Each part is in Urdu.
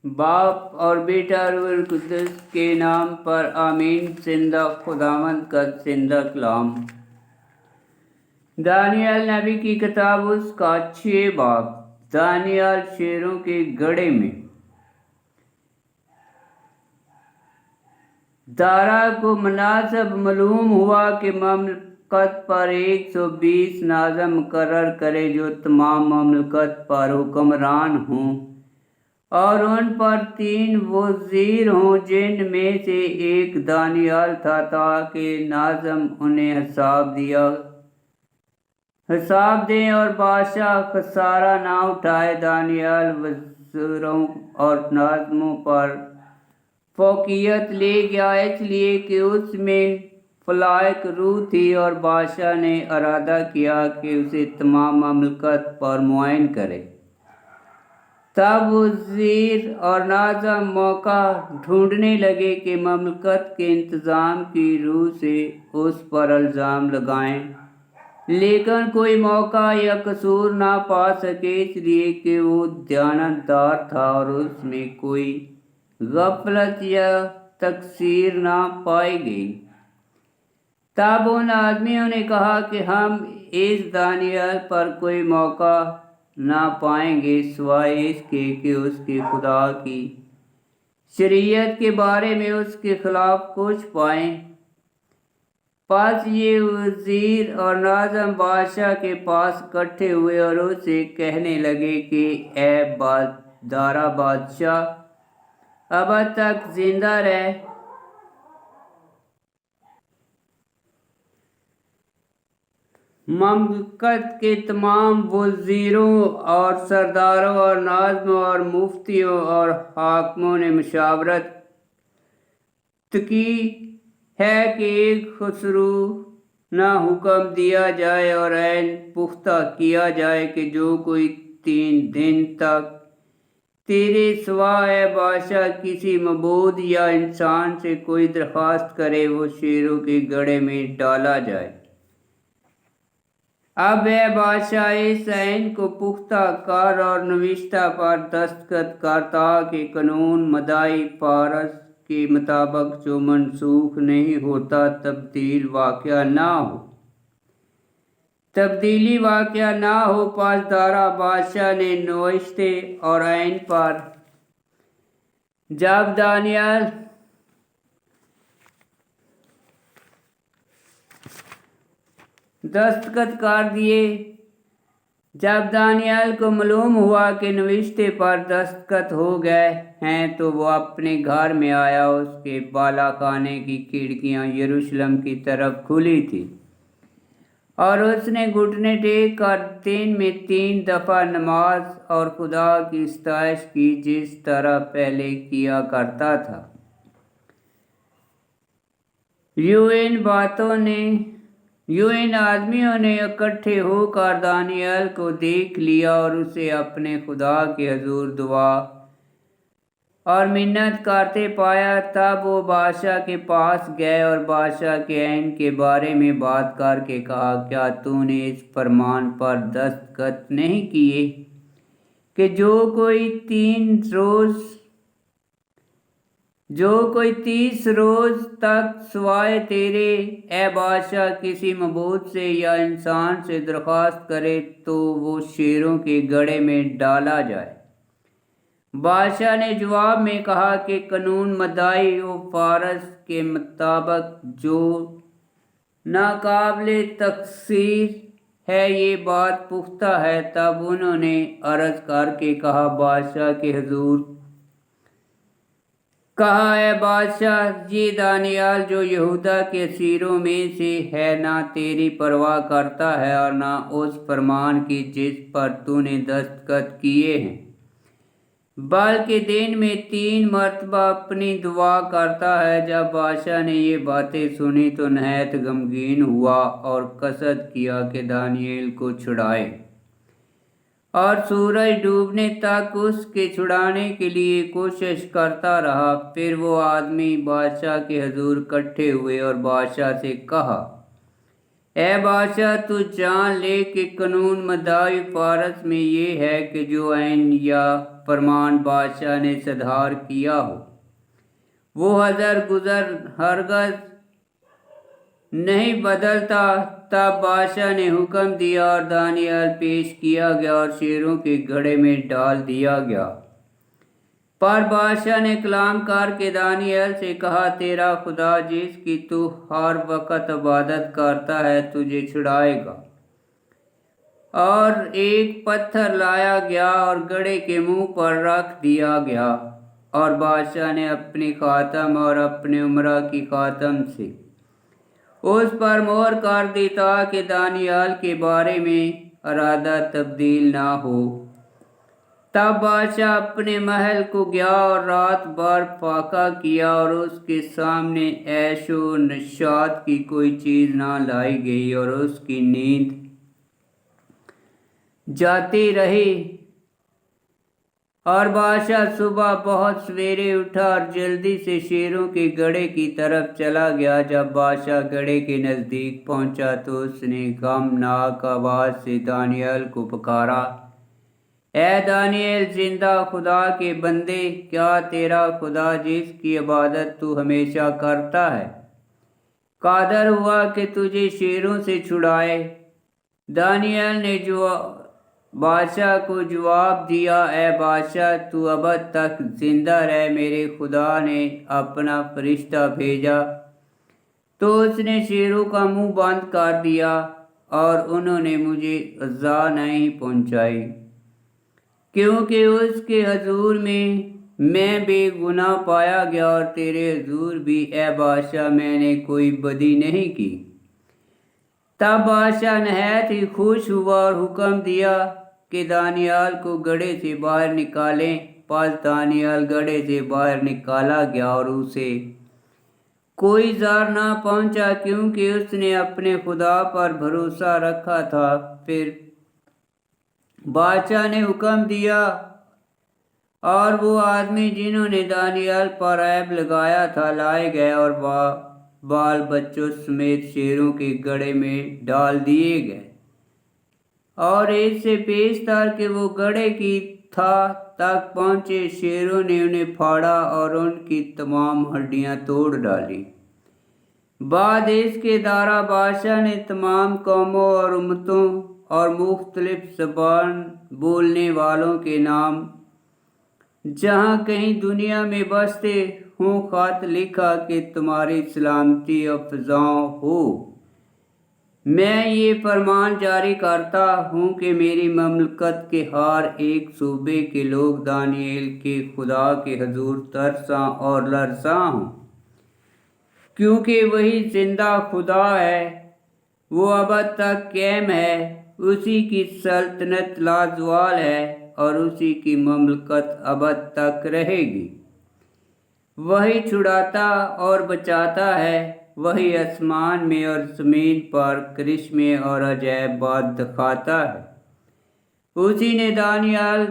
باپ اور بیٹا روح القدس کے نام پر آمین۔ زندہ خداوند کا زندہ کلام۔ دانیال نبی کی کتاب اس کا 6 باب۔ دانیال شیروں کے گڑھے میں۔ دارا کو مناسب معلوم ہوا کہ مملکت پر 120 ناظم مقرر کرے جو تمام مملکت پر حکمران ہوں، اور ان پر 3 وزیر ہوں جن میں سے ایک دانیال تھا، تاکہ ناظم انہیں حساب دیں اور بادشاہ خسارہ نہ اٹھائے۔ دانیال وزیروں اور ناظموں پر فوقیت لے گیا، اس لیے کہ اس میں فلائق روح تھی، اور بادشاہ نے ارادہ کیا کہ اسے تمام مملکت پر معین کرے۔ تب وزیر اور ناظم موقع ڈھونڈنے لگے کہ مملکت کے انتظام کی روح سے اس پر الزام لگائیں، لیکن کوئی موقع یا قصور نہ پا سکے، اس لیے کہ وہ دیانتدار تھا اور اس میں کوئی غفلت یا تقصیر نہ پائی گئی۔ تب ان آدمیوں نے کہا کہ ہم اس دانیال پر کوئی موقع نہ پائیں گے سوائے اس کے کہ اس کے خدا کی شریعت کے بارے میں اس کے خلاف کچھ پائیں۔ پس یہ وزیر اور ناظم بادشاہ کے پاس اکٹھے ہوئے اور اسے کہنے لگے کہ اے دارا بادشاہ، اب تک زندہ رہ۔ مملکت کے تمام وزیروں اور سرداروں اور ناظموں اور مفتیوں اور حاکموں نے مشاورت کی ہے کہ ایک خسرونہ حکم دیا جائے اور عین پختہ کیا جائے کہ جو کوئی 3 دن تک تیرے سوا اے بادشاہ کسی معبود یا انسان سے کوئی درخواست کرے، وہ شیروں کے گڑھے میں ڈالا جائے۔ اب اے بادشاہ، اس عین کو پختہ کر اور نوشتہ پر دستخط کر، تاکہ قانون مدعی فارس کے مطابق جو منسوخ نہیں ہوتا تبدیلی واقع نہ ہو۔ پس دارا بادشاہ نے نوشتے اور عین پر جب دانیال دستخط کر دیے۔ جب دانیال کو معلوم ہوا کہ نوشتے پر دستخط ہو گئے ہیں تو وہ اپنے گھر میں آیا۔ اس کے بالا خانے کی کھڑکیاں یروشلم کی طرف کھلی تھیں، اور اس نے گھٹنے ٹیک کر دن میں 3 دفعہ نماز اور خدا کی ستائش کی، جس طرح پہلے کیا کرتا تھا۔ یوں ان آدمیوں نے اکٹھے ہو کر دانیال کو دیکھ لیا اور اسے اپنے خدا کے حضور دعا اور منت کرتے پایا۔ تب وہ بادشاہ کے پاس گئے اور بادشاہ کے عین کے بارے میں بات کر کے کہا، کیا تو نے اس فرمان پر دستخط نہیں کیے کہ جو کوئی 30 روز تک سوائے تیرے اے بادشاہ کسی معبود سے یا انسان سے درخواست کرے تو وہ شیروں کے گڑھے میں ڈالا جائے؟ بادشاہ نے جواب میں کہا کہ قانون مدعی و فارس کے مطابق جو ناقابل تقصیر ہے، یہ بات پختہ ہے۔ تب انہوں نے عرض کر کے کہا، بادشاہ کے حضور، کہا اے بادشاہ، یہ دانیال جو یہودا کے اسیروں میں سے ہے، نہ تیری پرواہ کرتا ہے اور نہ اس فرمان کی جس پر تو نے دستخط کیے ہیں، بلکہ دن میں 3 مرتبہ اپنی دعا کرتا ہے۔ جب بادشاہ نے یہ باتیں سنی تو نہایت غمگین ہوا اور قصد کیا کہ دانیال کو چھڑائے، اور سورج ڈوبنے تک اس کے چھڑانے کے لیے کوشش کرتا رہا۔ پھر وہ آدمی بادشاہ کے حضور اکٹھے ہوئے اور بادشاہ سے کہا، اے بادشاہ، تو جان لے کہ قانون مدعی فارس میں یہ ہے کہ جو عین یا فرمان بادشاہ نے صادر کیا ہو، وہ گزر ہرگز نہیں بدلتا۔ تب بادشاہ نے حکم دیا اور دانیال پیش کیا گیا اور شیروں کے گڑھے میں ڈال دیا گیا۔ پر بادشاہ نے کلام کر کے دانیال سے کہا، تیرا خدا جس کی تو ہر وقت عبادت کرتا ہے تجھے چھڑائے گا۔ اور ایک پتھر لایا گیا اور گڑھے کے منہ پر رکھ دیا گیا، اور بادشاہ نے اپنی خاتم اور اپنے امرا کی خاتم سے اس پر مہر کر دی تاکہ دانیال کے بارے میں ارادہ تبدیل نہ ہو۔ تب بادشاہ اپنے محل کو گیا اور رات بھر فاقہ کیا، اور اس کے سامنے عیش و نشاط کی کوئی چیز نہ لائی گئی، اور اس کی نیند جاتی رہی۔ اور بادشاہ صبح بہت سویرے اٹھا اور جلدی سے شیروں کے گڑھے کی طرف چلا گیا۔ جب بادشاہ گڑھے کے نزدیک پہنچا تو اس نے غمناک آواز سے دانیال کو پکارا، اے دانیال، زندہ خدا کے بندے، کیا تیرا خدا جس کی عبادت تو ہمیشہ کرتا ہے قادر ہوا کہ تجھے شیروں سے چھڑائے؟ دانیال نے بادشاہ کو جواب دیا، اے بادشاہ، تو ابد تک زندہ رہ، میرے خدا نے اپنا فرشتہ بھیجا تو اس نے شیروں کا منہ بند کر دیا، اور انہوں نے مجھے ایذا نہیں پہنچائی، کیونکہ اس کے حضور میں بے گناہ پایا گیا، اور تیرے حضور بھی اے بادشاہ میں نے کوئی بدی نہیں کی۔ تب بادشاہ نہایت ہی خوش ہوا اور حکم دیا کہ دانیال کو گڑھے سے باہر نکالیں۔ پس دانیال گڑھے سے باہر نکالا گیا اور اسے کوئی زہر نہ پہنچا، کیونکہ اس نے اپنے خدا پر بھروسہ رکھا تھا۔ پھر بادشاہ نے حکم دیا اور وہ آدمی جنہوں نے دانیال پر عیب لگایا تھا لائے گئے، اور بال بچوں سمیت شیروں کے گڑھے میں ڈال دیے گئے۔ اور اس سے پیشتر کہ وہ گڑھے کی تہہ تک پہنچے، شیروں نے انہیں پھاڑا اور ان کی تمام ہڈیاں توڑ ڈالیں۔ بعد اس کے دارا بادشاہ نے تمام قوموں اور امتوں اور مختلف زبان بولنے والوں کے نام جہاں کہیں دنیا میں بستے ہوں خط لکھا کہ تمہاری سلامتی افزاں ہو۔ میں یہ فرمان جاری کرتا ہوں کہ میری مملکت کے ہر ایک صوبے کے لوگ دانیال کے خدا کے حضور ترساں اور لرزاں ہوں، کیونکہ وہی زندہ خدا ہے، وہ ابد تک قائم ہے، اسی کی سلطنت لازوال ہے، اور اسی کی مملکت ابد تک رہے گی۔ وہی چھڑاتا اور بچاتا ہے، وہی آسمان میں اور زمین پر کرشمے اور عجائب بات دکھاتا ہے۔ اسی نے دانیال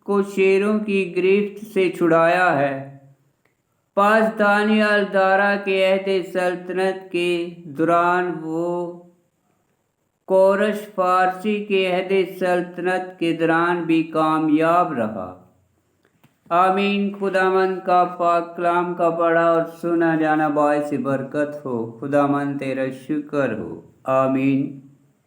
کو شیروں کی گرفت سے چھڑایا ہے۔ پس دانیال دارا کے عہد سلطنت کے دوران وہ کورش فارسی کے عہد سلطنت کے دوران بھی کامیاب رہا۔ آمین۔ خداوند کا پاک کلام کا پڑھا اور سنا جانا باعث برکت ہو۔ خداوند تیرا شکر ہو۔ آمین۔